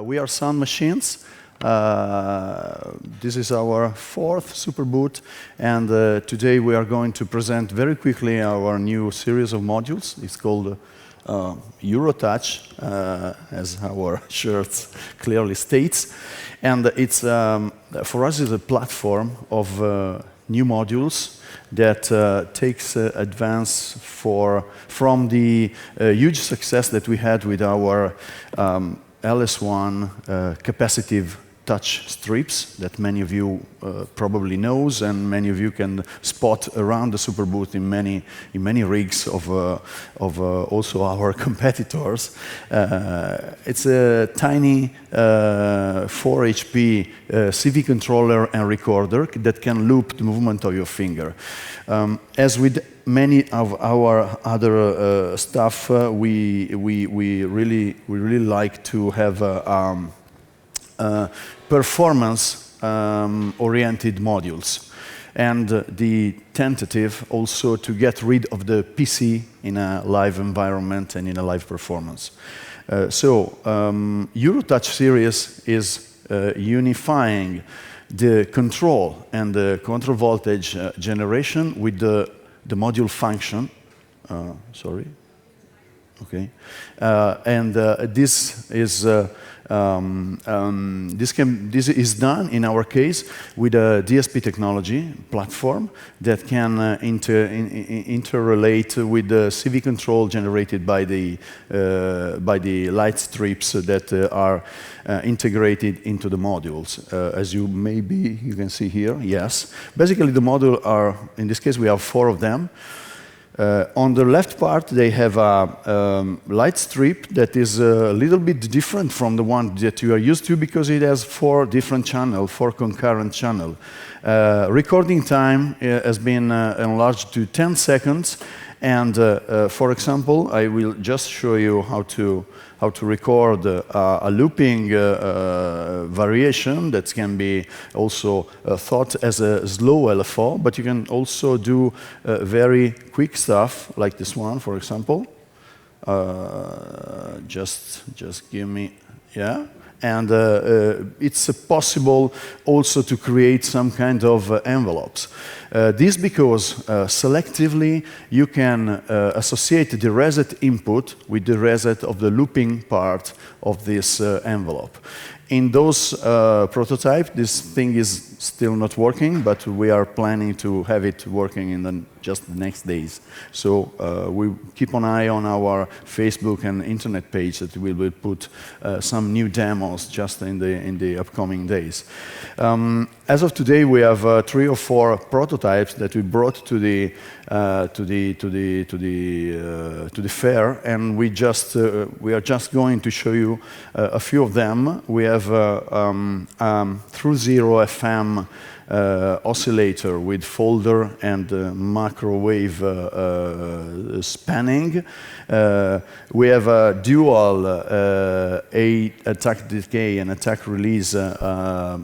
We are Soundmachines. This is our fourth Superbooth, and today we are going to present very quickly our new series of modules. It's called Eurotouch, as our shirt clearly states, and it's for us is a platform of new modules that takes advance from the huge success that we had with our LS1 capacitive touch strips that many of you probably knows, and many of you can spot around the Superbooth in many rigs of also our competitors. It's a tiny 4 HP CV controller and recorder that can loop the movement of your finger. As with many of our other stuff, we really like to have performance-oriented modules, and the tentative also to get rid of the PC in a live environment and in a live performance. Eurotouch series is unifying the control and the control voltage generation with the module function. Sorry. Okay. This is done in our case with a DSP technology platform that can interrelate with the CV control generated by the light strips that are integrated into the modules. As you can see here, yes. Basically, the module are, in this case, we have 4 of them. On the left part, they have a light strip that is a little bit different from the one that you are used to because it has 4 different channels, 4 concurrent channels. Recording time has been enlarged to 10 seconds, and for example, I will just show you how to record a looping variation that can be also thought as a slow LFO, but you can also do very quick stuff like this one, for example. Just give me, yeah. And it's possible also to create some kind of envelopes. This because selectively you can associate the reset input with the reset of the looping part of this envelope. In those prototypes, this thing is still not working, but we are planning to have it working in just the next days. So we keep an eye on our Facebook and internet page that we will put some new demos just in the upcoming days. As of today, we have 3 or 4 prototypes that we brought to the fair, and we are just going to show you a few of them. We have through zero FM oscillator with folder and microwave spanning. We have a dual attack decay and attack release. I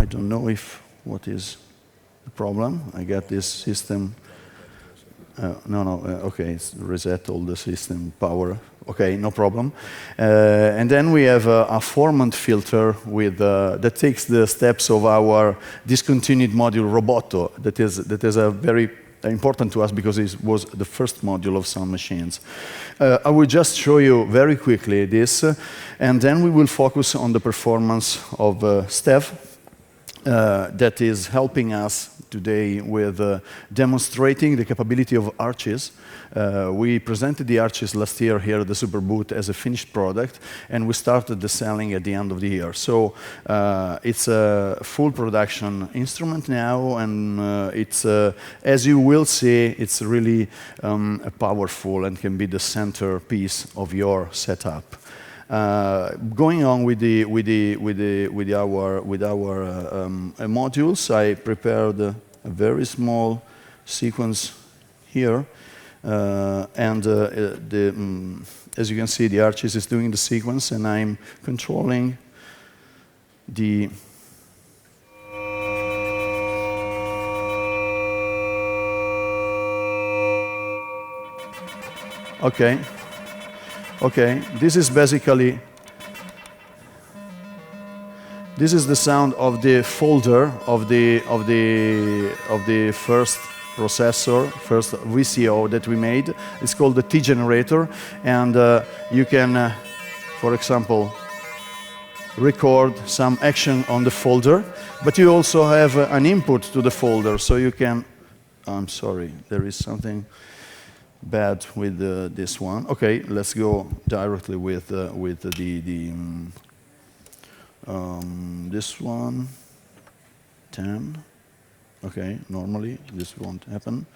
don't know what is the problem. I got this system. Okay, it's reset all the system power. Okay, no problem. And then we have a formant filter with that takes the steps of our discontinued module Roboto. That is a very important to us because it was the first module of Soundmachines. I will just show you very quickly this, and then we will focus on the performance of Steph. That is helping us today with demonstrating the capability of arches. We presented the arches last year here at the Superbooth as a finished product, and we started the selling at the end of the year. So it's a full production instrument now, and it's, as you will see, it's really powerful and can be the centerpiece of your setup. Going on with our modules, I prepared a very small sequence here, and as you can see, the arches is doing the sequence, and I'm controlling the Okay. Okay. This is basically. This is the sound of the folder of the first processor, first VCO that we made. It's called the T generator, and you can, for example, record some action on the folder, but you also have an input to the folder, so you can. I'm sorry, there is something bad with this one. Okay, let's go directly with this one, 10. Okay, normally this won't happen.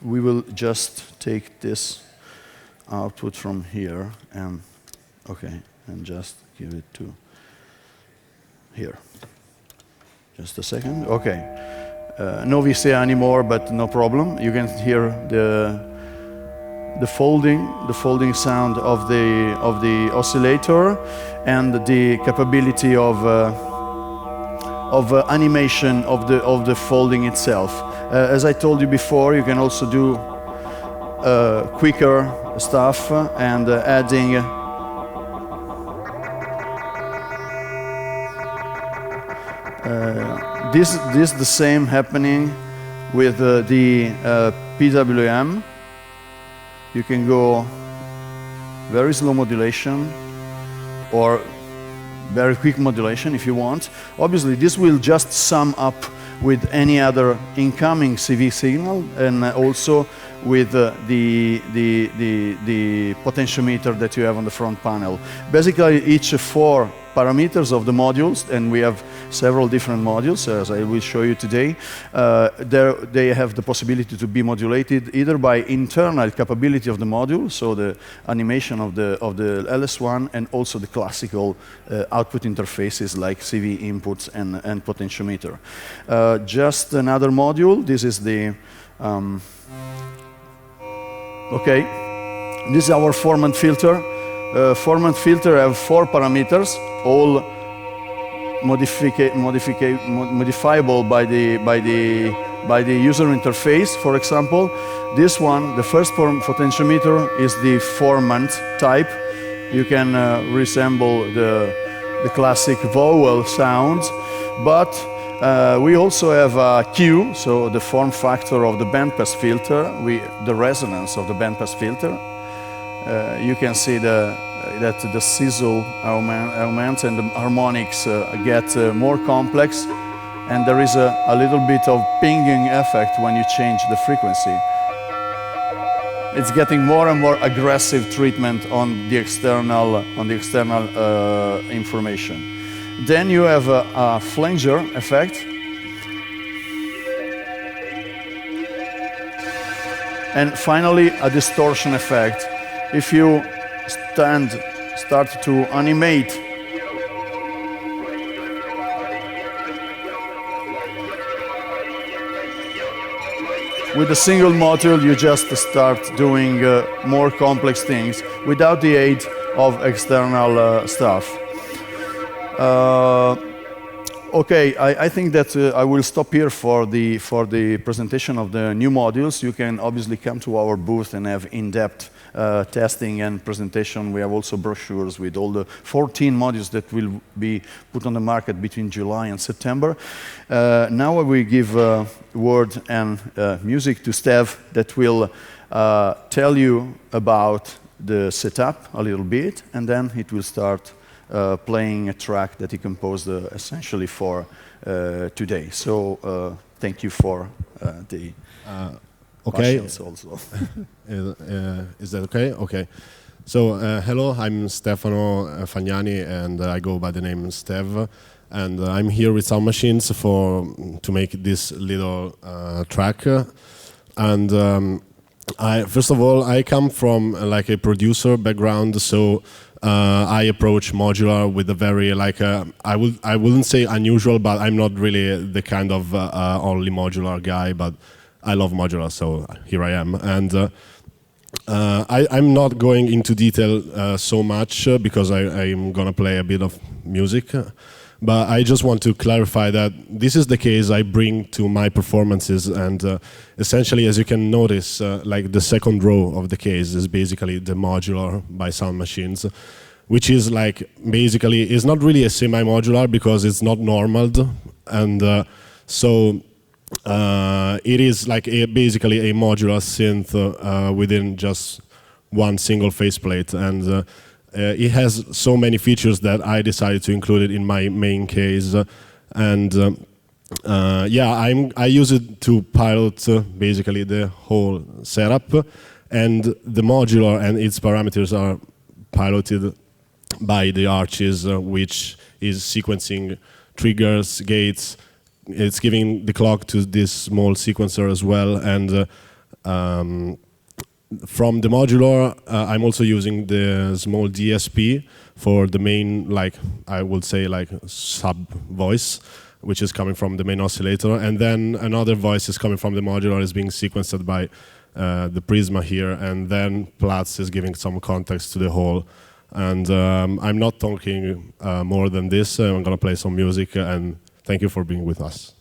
We will just take this output from here and just give it to here. Just a second. Okay, no VCA anymore, but no problem. You can hear the folding sound of the oscillator, and the capability of animation of the folding itself. As I told you before, you can also do quicker stuff and adding. This the same happening with the PWM. You can go very slow modulation or very quick modulation if you want. Obviously, this will just sum up with any other incoming CV signal, and also with the potentiometer that you have on the front panel. Basically, each 4 parameters of the modules, and we have several different modules, as I will show you today. They have the possibility to be modulated either by internal capability of the module, so the animation of the LS1, and also the classical output interfaces like CV inputs and potentiometer. Just another module. This is the okay. This is our formant filter. Formant filter have 4 parameters, all modifiable by the user interface. For example, this one, the first potentiometer, is the formant type. You can resemble the classic vowel sounds, but we also have a Q, so the form factor of the bandpass filter, the resonance of the bandpass filter. You can see that the sizzle augments and the harmonics get more complex, and there is a little bit of pinging effect when you change the frequency. It's getting more and more aggressive treatment on the external information. Then you have a flanger effect, and finally a distortion effect. If you start to animate with a single module, you just start doing more complex things without the aid of external stuff. Okay, I think that I will stop here for the presentation of the new modules. You can obviously come to our booth and have in-depth testing and presentation. We have also brochures with all the 14 modules that will be put on the market between July and September. Now I will give word and music to Steve that will tell you about the setup a little bit, and then it will start playing a track that he composed essentially for today. So thank you for the okay. questions also. Is that okay? Okay. So hello, I'm Stefano Fagnani, and I go by the name Stev, and I'm here with Soundmachines to make this little track. And first of all, I come from like a producer background, so I approach modular with a very I wouldn't say unusual, but I'm not really the kind of only modular guy, but I love modular, so here I am. And I'm not going into detail so much because I'm gonna play a bit of music. But I just want to clarify that this is the case I bring to my performances, and essentially, as you can notice, like the second row of the case is basically the modular by Soundmachines, which is like basically is not really a semi-modular because it's not normaled, and so it is like basically a modular synth within just one single faceplate, and it has so many features that I decided to include it in my main case, and yeah, I use it to pilot basically the whole setup, and the modular and its parameters are piloted by the arches, which is sequencing triggers, gates. It's giving the clock to this small sequencer as well, and from the modular, I'm also using the small DSP for the main, like I would say, like sub voice, which is coming from the main oscillator, and then another voice is coming from the modular, is being sequenced by the Prisma here, and then Platz is giving some context to the whole. And I'm not talking more than this. I'm gonna play some music, and thank you for being with us.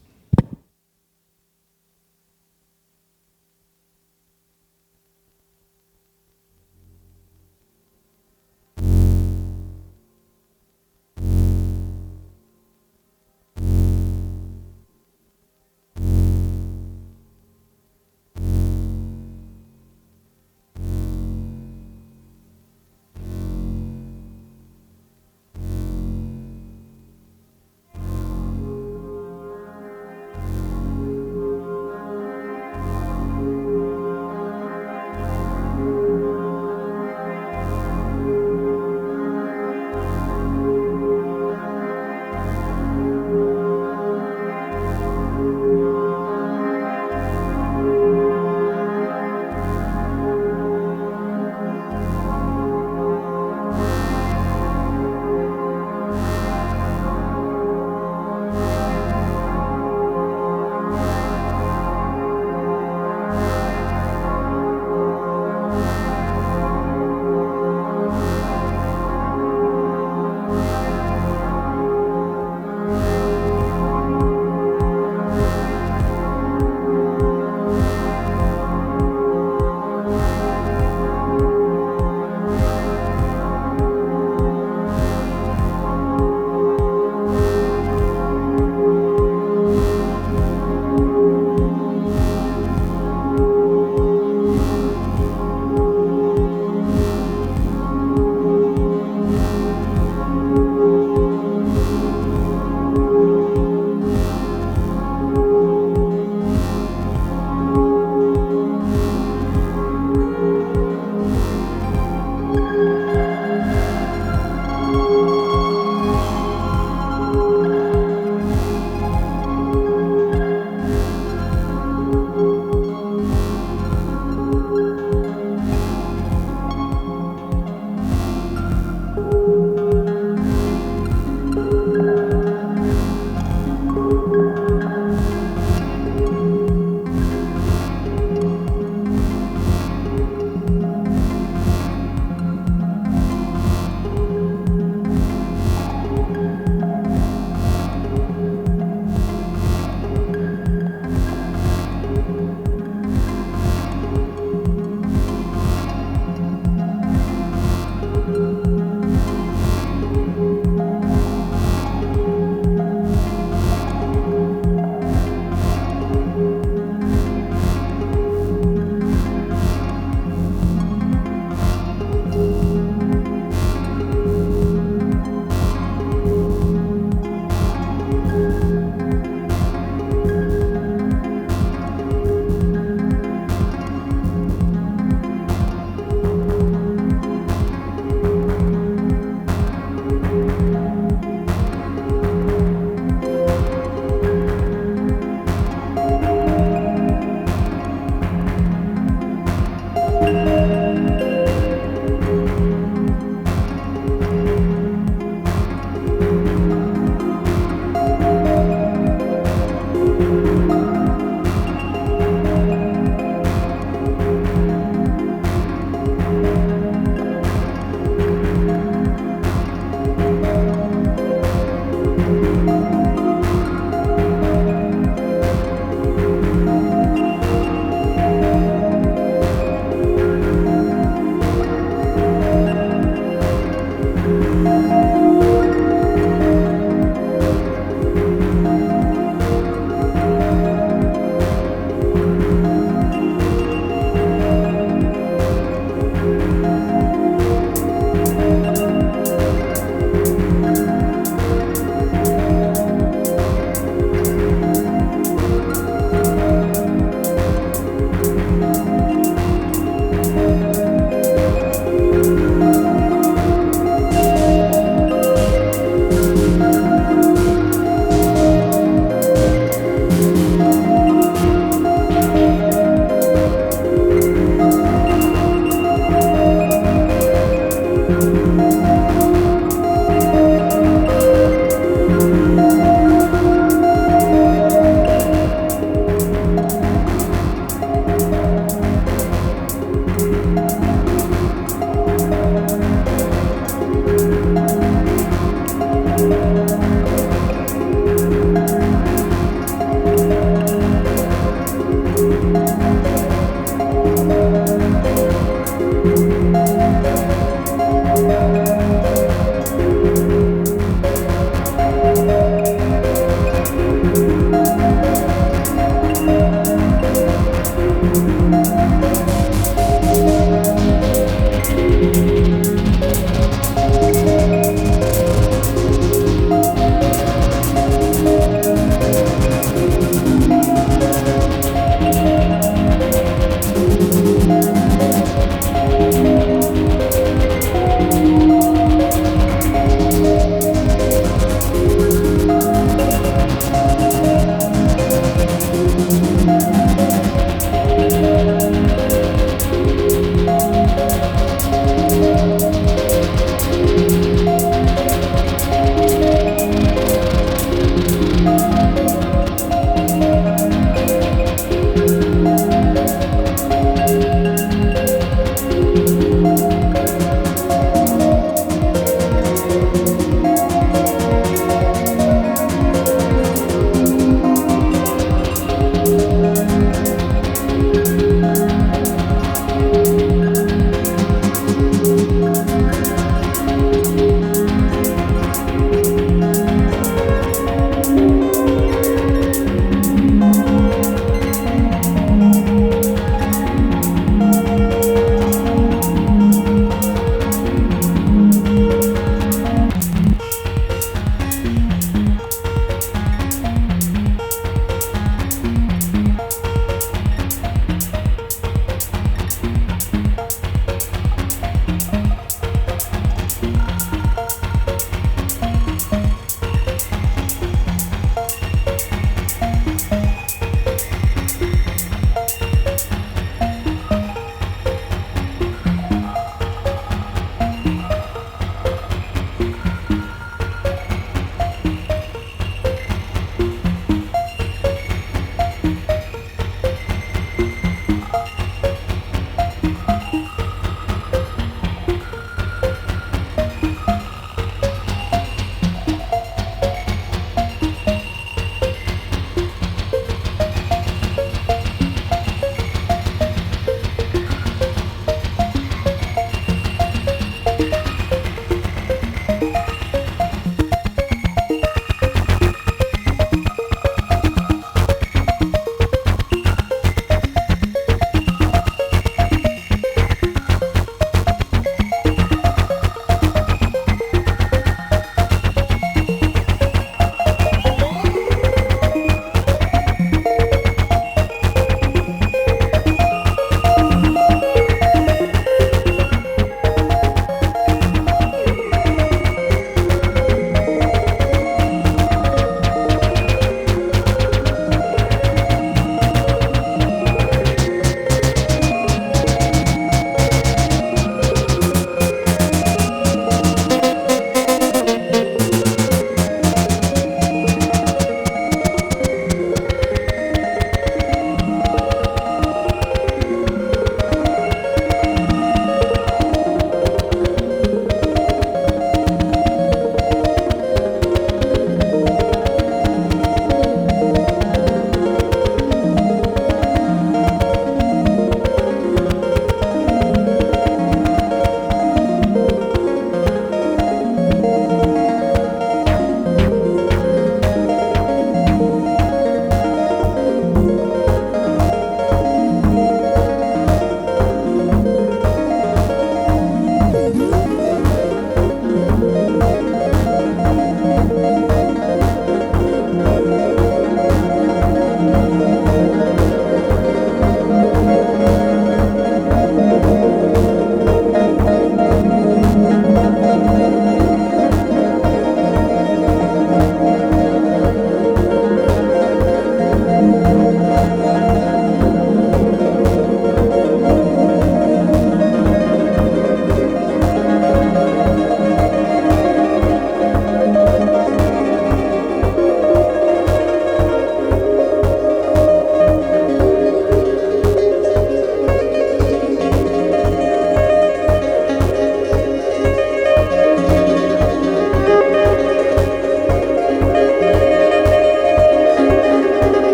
you.